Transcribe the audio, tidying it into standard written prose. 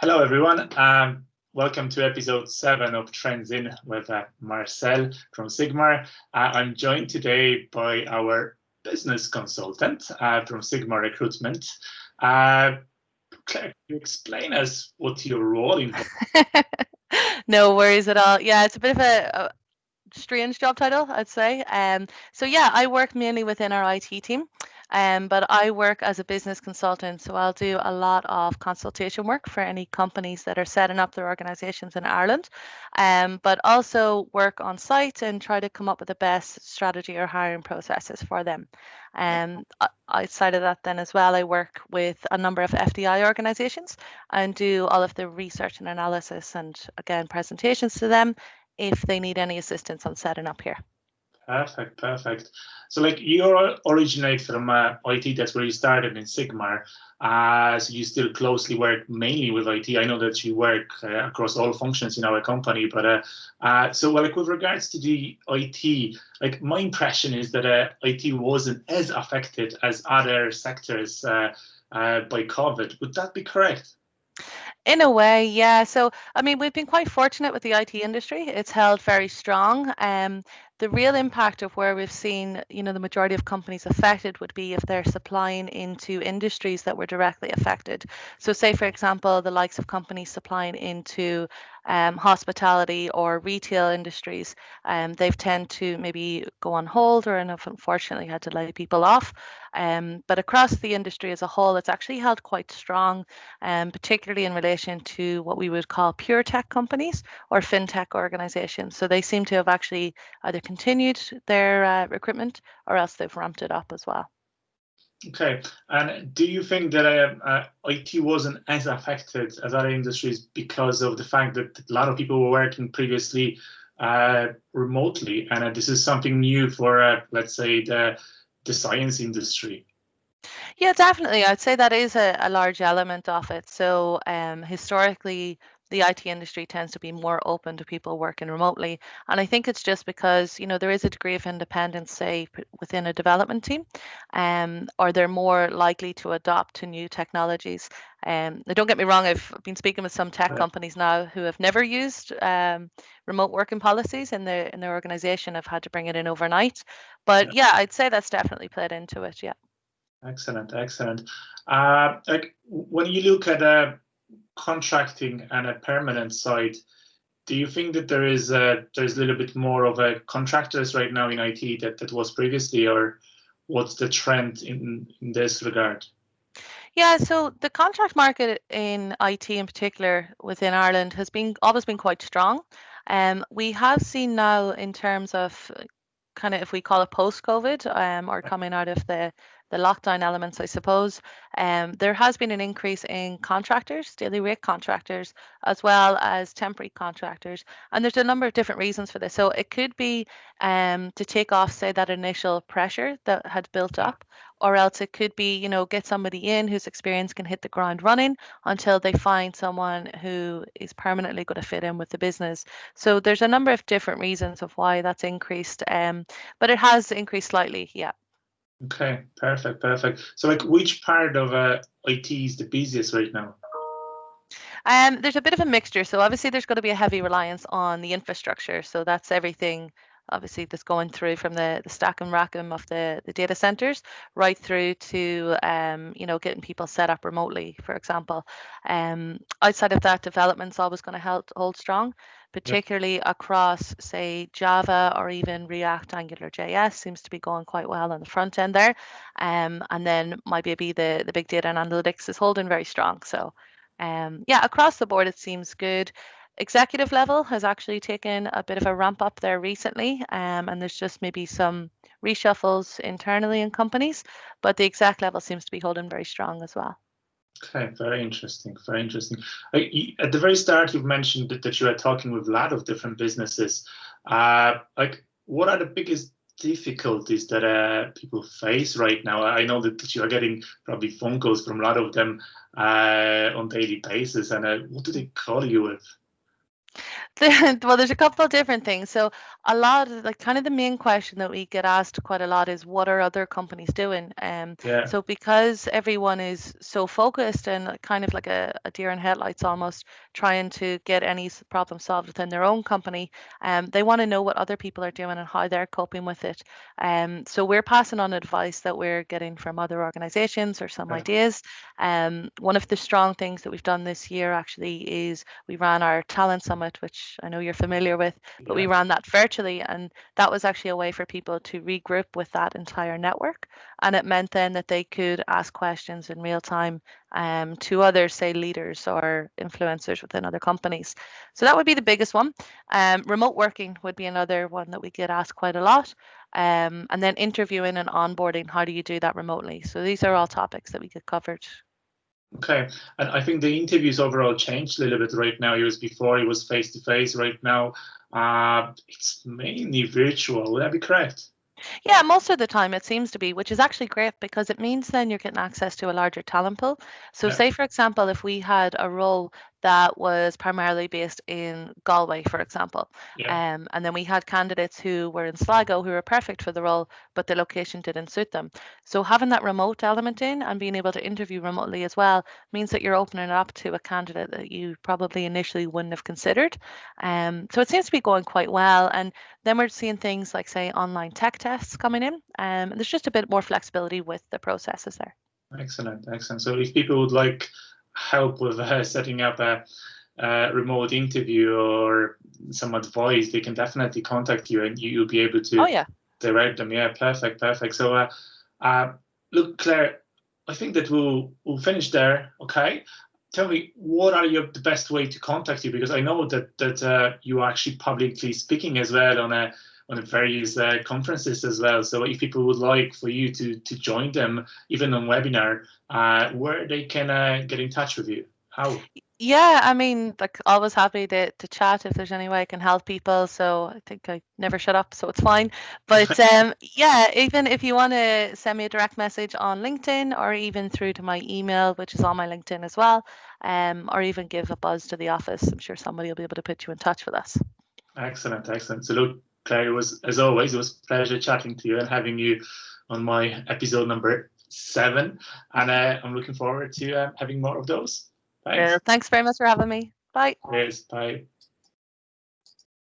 Hello, everyone. Welcome to episode 7 of Trends In with Marcel from Sigmar. I'm joined today by our business consultant from Sigmar Recruitment. Claire, can you explain us what your role involves? No worries at all. Yeah, it's a bit of a strange job title, I'd say. So yeah, I work mainly within our IT team, but I work as a business consultant. So I'll do a lot of consultation work for any companies that are setting up their organizations in Ireland, but also work on site and try to come up with the best strategy or hiring processes for them. Outside of that, then as well, I work with a number of FDI organizations and do all of the research and analysis and again presentations to them if they need any assistance on setting up here. Perfect. So you originate from IT, that's where you started in Sigmar. So you still closely work mainly with IT. I know that you work across all functions in our company, but with regards to the IT, my impression is that IT wasn't as affected as other sectors by COVID. Would that be correct? In a way, yeah. So, I mean, we've been quite fortunate with the IT industry. It's held very strong. The real impact of where we've seen, the majority of companies affected would be if they're supplying into industries that were directly affected. So, say, for example, the likes of companies supplying into hospitality or retail industries, they've tend to maybe go on hold or have unfortunately had to lay people off. But across the industry as a whole, it's actually held quite strong, particularly in relation to what we would call pure tech companies or fintech organizations. So they seem to have actually either continued their recruitment or else they've ramped it up as well. Okay, and do you think that IT wasn't as affected as other industries because of the fact that a lot of people were working previously remotely, and this is something new for, let's say, the science industry? Yeah, definitely. I'd say that is a large element of it. So historically, the IT industry tends to be more open to people working remotely. And I think it's just because, there is a degree of independence, say, within a development team, or they're more likely to adopt to new technologies. Now, don't get me wrong, I've been speaking with some tech companies now who have never used remote working policies in their organization, have had to bring it in overnight. But yeah, I'd say that's definitely played into it. Yeah. Excellent. When you look at contracting and a permanent side, do you think that there's a little bit more of a contractors right now in IT that was previously, or what's the trend in this regard? Yeah, so the contract market in IT in particular within Ireland has always been quite strong. We have seen now in terms of kind of if we call it post-COVID, or coming out of the lockdown elements, I suppose, there has been an increase in contractors, daily rate contractors, as well as temporary contractors. And there's a number of different reasons for this. So it could be to take off, say, that initial pressure that had built up, or else it could be, get somebody in whose experience can hit the ground running until they find someone who is permanently going to fit in with the business. So there's a number of different reasons of why that's increased, but it has increased slightly, yeah. Okay, perfect. So which part of IT is the busiest right now? There's a bit of a mixture. So obviously there's going to be a heavy reliance on the infrastructure. So that's everything obviously that's going through from the stack and rack of the data centers right through to getting people set up remotely, for example. Outside of that, development's always going to hold strong, particularly across, say, Java or even React, Angular JS seems to be going quite well on the front end there. And then maybe the big data and analytics is holding very strong. So yeah, across the board, it seems good. Executive level has actually taken a bit of a ramp up there recently, and there's just maybe some reshuffles internally in companies, but the exec level seems to be holding very strong as well. Okay, very interesting. At the very start, you've mentioned that you are talking with a lot of different businesses. What are the biggest difficulties that people face right now? I know that you are getting probably phone calls from a lot of them on daily basis, and what do they call you with? Well, there's a couple of different things. So a lot of like kind of the main question that we get asked quite a lot is what are other companies doing? Yeah. So because everyone is so focused and kind of like a deer in headlights almost trying to get any problem solved within their own company, they want to know what other people are doing and how they're coping with it. So we're passing on advice that we're getting from other organizations or some Yeah. ideas. One of the strong things that we've done this year actually is we ran our talent summit, which I know you're familiar with, but we Yeah. ran that virtually. And that was actually a way for people to regroup with that entire network. And it meant then that they could ask questions in real time to others, say leaders or influencers within other companies. So that would be the biggest one. Remote working would be another one that we get asked quite a lot. And then interviewing and onboarding, how do you do that remotely? So these are all topics that we get covered. Okay, and I think the interviews overall changed a little bit right now. It was before it was face to face. Right now, it's mainly virtual. Would that be correct? Yeah, most of the time it seems to be, which is actually great because it means then you're getting access to a larger talent pool. So, Yeah, say for example, if we had a role that was primarily based in Galway, for example, yeah, and then we had candidates who were in Sligo who were perfect for the role, but the location didn't suit them. So, having that remote element in and being able to interview remotely as well means that you're opening it up to a candidate that you probably initially wouldn't have considered. So, it seems to be going quite well. And then we're seeing things like, say, online tech tests coming in. And there's just a bit more flexibility with the processes there. excellent, excellent. So if people would like help with setting up a remote interview or some advice, they can definitely contact you, and you'll be able Oh, to yeah. direct them. Yeah, perfect, perfect. So, look, Claire, I think that we'll finish there. Okay. Tell me, what are the best way to contact you? Because I know that you are actually publicly speaking as well on a various conferences as well. So if people would like for you to join them, even on webinar, where they can get in touch with you? How? Yeah, I mean, like always happy to chat if there's any way I can help people. So I think I never shut up, so it's fine. But yeah, even if you want to send me a direct message on LinkedIn or even through to my email, which is on my LinkedIn as well, or even give a buzz to the office, I'm sure somebody will be able to put you in touch with us. Excellent, excellent. So look, Claire, it was, as always, it was a pleasure chatting to you and having you on my episode number 7. And I'm looking forward to having more of those. Thanks. Thanks very much for having me. Bye. Cheers. Bye.